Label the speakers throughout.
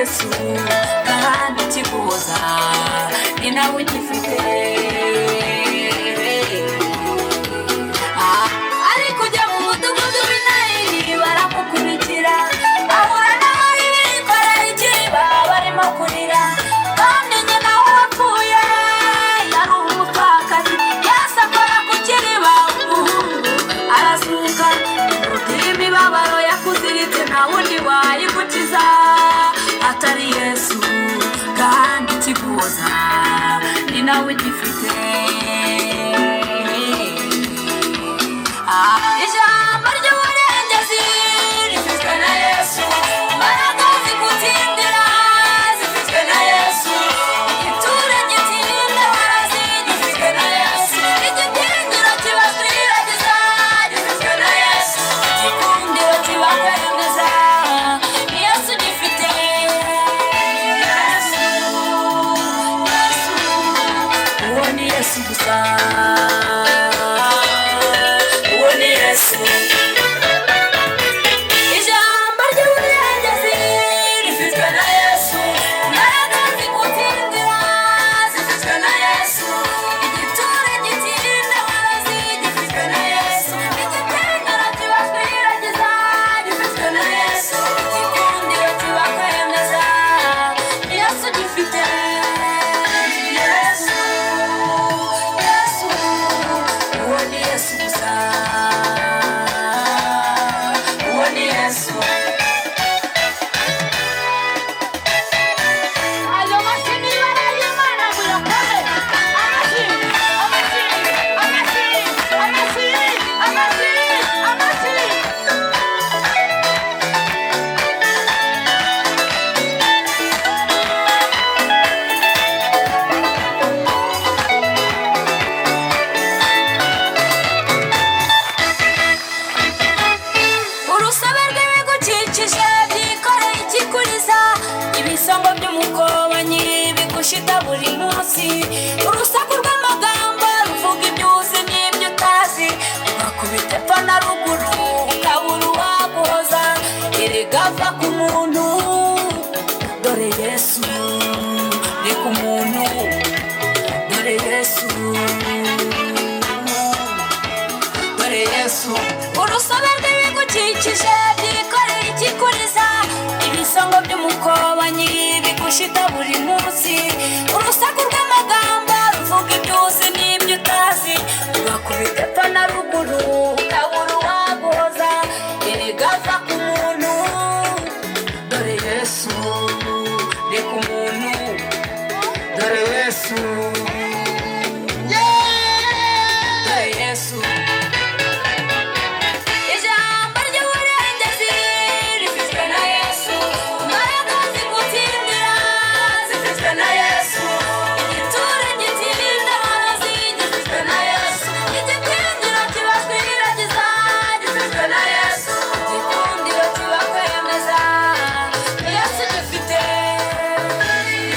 Speaker 1: Yesu kandi kiguhoza ni nawe ugifite. Ari kujya mu mudugudu w'Inayini baramukurikira, ahura n'abari bikoreye ikiba barimo kurira, kandi nyina wapfuye yari umupfakazi. Yesu akora ku kiriba, arazuka, imibabaro yakuziritse nta wundi wayigukiza atari Yesu kandi kiguhoza ni nawe ugifite. Ijambo ry'uburengezi rifitwe na Yesu, imbaraga zigutsindira zifitwe na Yesu, igiture gitsinda warazi gifitwe na Yesu, igitinyiro kibaswiragiza gifitwe na Yesu, igikundiro kibakwemeza ni Yesu gifite. Yesu, Yesu, uwo ni Yesu gusa, uwo ni Yesu. Ijambo ry'uburengezi rifitwe na Yesu, imbaraga zigutsindira zifitwe na Yesu, igiture gitsinda warazi gifitwe na Yesu, igitinyiro kibaswiragiza gifitwe na Yesu, igikundiro kibakwemeza ni Yesu gifite. Yesu, Yesu, uwo ni Yesu gusa, uwo ni Yesu. Ayo mashini barayimana muyakore, amashini, amashini, amashini, amashini, amashini, amashini. Urusobe rw'ibigukikije byikoreye ikikuriza, ibisongo by'umukobanyi bigushita buri munsi, urusaku rw'amagambo ruvuga ibyo uzi n'ibyo utazi, ugakubita epfo na ruguru ukabura uwaguhoza. Erega va ku muntu, dore Yesu ni ku muntu, dore Yesu, dore Yesu. Urusobe rw'ibigukikije byikoreye ikikuriza, ibisongo by'umukobanyi bigushita buri munsi, urusaku rw'amagambo ruvuga ibyo uzi n'ibyo utazi, ugakubita epfo na ruguru ukabura uwaguhoza. Erega va ku muntu, dore Yesu ni ku muntu, dore Yesu, dore Yesu. Ijambo ry'uburengezi rifitwe na Yesu, imbaraga zigutsindira zifitwe na Yesu, igiture gitsinda warazi gifitwe na Yesu, igitinyiro kibaswiragiza gifitwe na Yesu, igikundiro kibakwemeza ni Yesu gifite.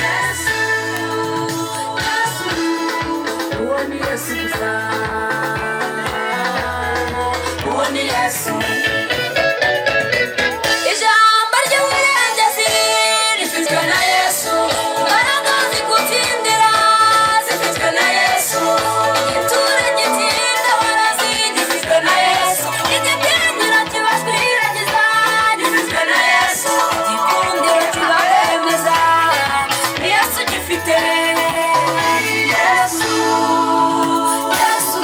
Speaker 1: Yesu, Yesu, uwo ni Yesu gusa, uwo ni Yesu. Ijambo ry'uburengezi rifitwe na Yesu, imbaraga zigutsindira zifitwe na Yesu, igiture gitsinda warazi gifitwe na Yesu, igitinyiro kibaswiragiza gifitwe na Yesu, igikundiro kibakwemeza ni Yesu gifite. Yesu, Yesu,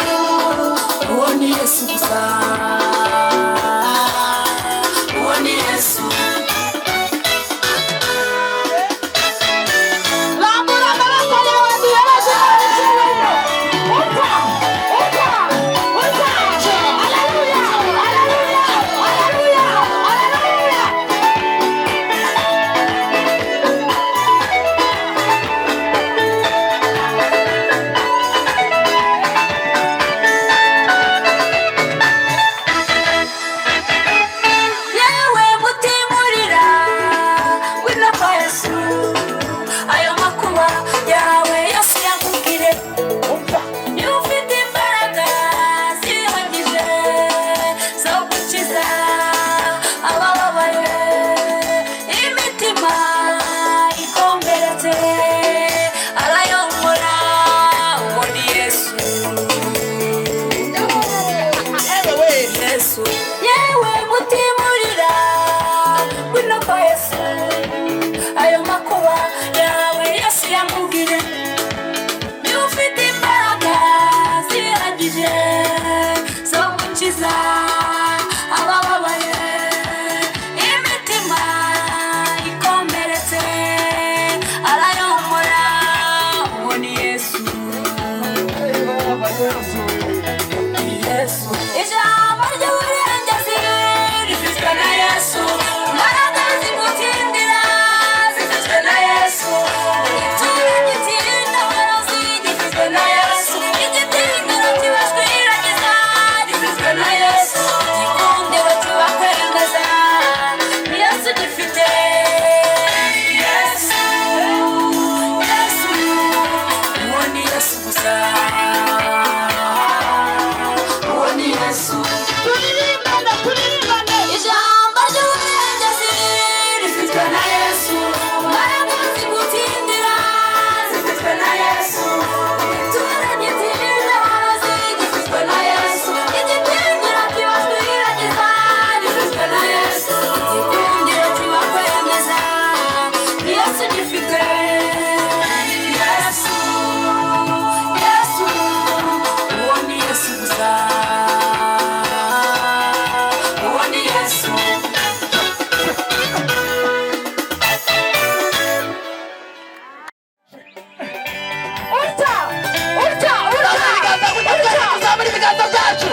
Speaker 2: ibiganza byacu